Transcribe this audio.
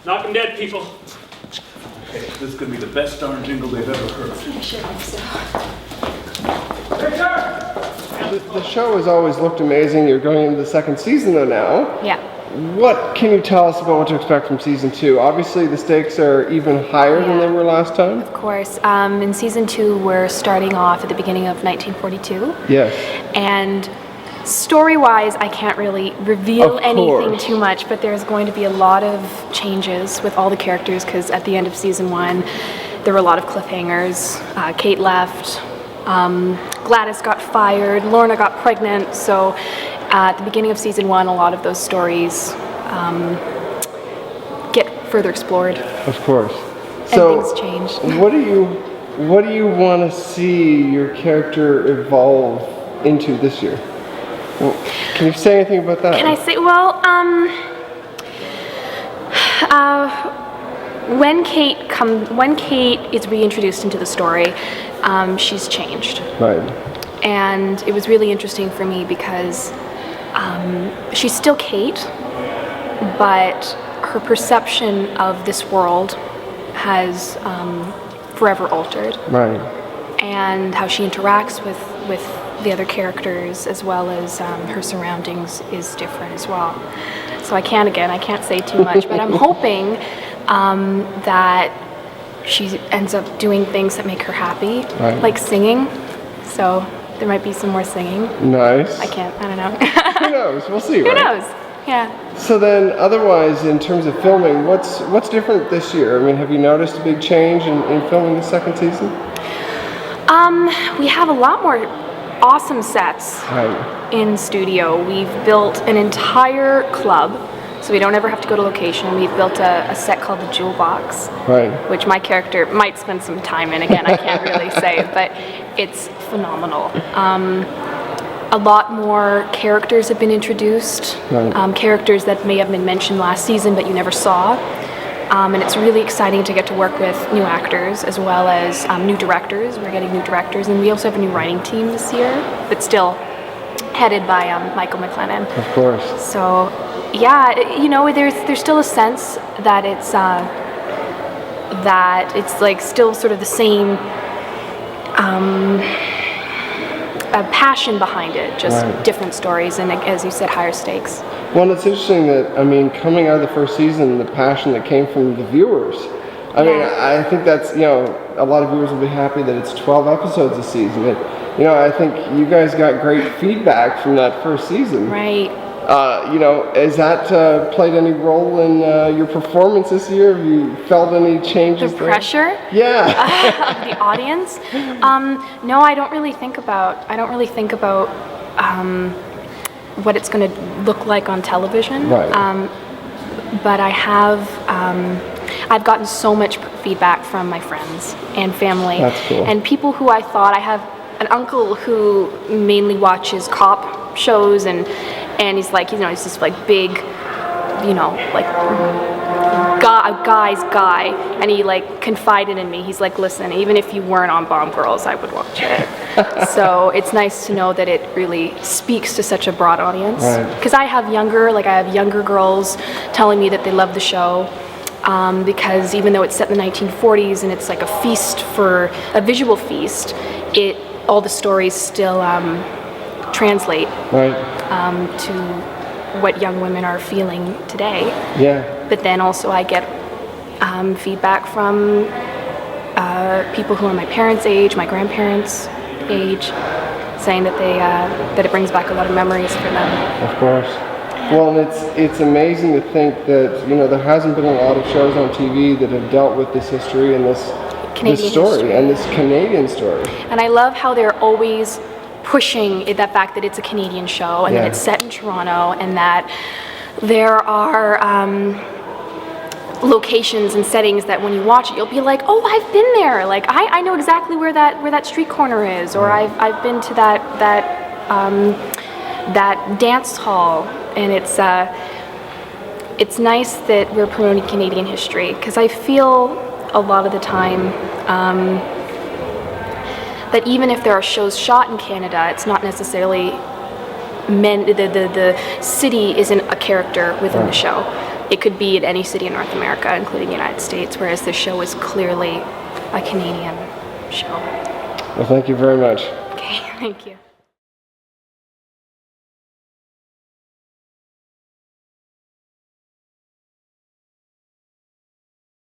Knock 'em dead, people. Hey, this is going to be the best darn jingle they've ever heard. I sure hope so. The show has always looked amazing. You're going into the second season though now. Yeah. What can you tell us about what to expect from season 2? Obviously the stakes are even higher than they were last time. Of course. In season 2, we're starting off at the beginning of 1942. Yes. And story-wise, I can't really reveal Of anything course. too much, but there's going to be a lot of changes with all the characters, because at the end of season 1, there were a lot of cliffhangers. Kate left, Gladys got fired, Lorna got pregnant, so at the beginning of season 1, a lot of those stories get further explored. Of course. And So things change. what do you want to see your character evolve into this year? Well, can you say anything about that? Can I say, well, when Kate is reintroduced into the story, she's changed. Right. And it was really interesting for me because she's still Kate, but her perception of this world has forever altered. Right. And how she interacts with the other characters as well as her surroundings is different as well. So I can't say too much, but I'm hoping that she ends up doing things that make her happy, Right. like singing. So there might be some more singing. Nice. I don't know. Who knows? We'll see. Who right? knows? Yeah. So then, otherwise, in terms of filming, what's different this year? I mean, have you noticed a big change in filming the second season? We have a lot more awesome sets Right. in studio. We've built an entire club, so we don't ever have to go to location. We've built a set called the Jewel Box, Right. which my character might spend some time in. Again, I can't really say, but it's phenomenal. A lot more characters have been introduced, Right. characters that may have been mentioned last season but you never saw. And it's really exciting to get to work with new actors as well as new directors. We're getting new directors, and we also have a new writing team this year, but still headed by Michael McLennan. Of course. So, yeah, there's still a sense that it's like still sort of the same passion behind it, just Right. different stories, and as you said, higher stakes. Well, it's interesting that, I mean, coming out of the first season, the passion that came from the viewers. I mean, I think that's, a lot of viewers will be happy that it's 12 episodes a season. I think you guys got great feedback from that first season. Right. Has that played any role in your performance this year? Have you felt any changes The there? pressure Yeah. of the audience. No, I don't really think about what it's going to look like on television. Right. But I've gotten so much feedback from my friends and family. That's cool. And people who I thought, I have an uncle who mainly watches cop shows, and he's like, he's this like big, like guy's guy, and he like confided in me. He's like, listen, even if you weren't on Bomb Girls, I would watch it. So it's nice to know that it really speaks to such a broad audience. Because I have younger girls telling me that they love the show. Because even though it's set in the 1940s and it's like a visual feast, all the stories still translate Right. to what young women are feeling today. Yeah. But then also I get feedback from people who are my parents' age, my grandparents' age, saying that that it brings back a lot of memories for them. Of course. Well, and it's amazing to think that there hasn't been a lot of shows on TV that have dealt with this history and this story history. and this Canadian story. And I love how they're always pushing that fact that it's a Canadian show and that it's set in Toronto, and that there are locations and settings that when you watch it, you'll be like, oh, I've been there. Like I know exactly where that street corner is, or I've been to that dance hall. And it's nice that we're promoting Canadian history, because I feel a lot of the time that even if there are shows shot in Canada, it's not necessarily the city isn't a character within the show. it could be in any city in North America, including the United States, whereas this show is clearly a Canadian show. Well, thank you very much. Okay, thank you.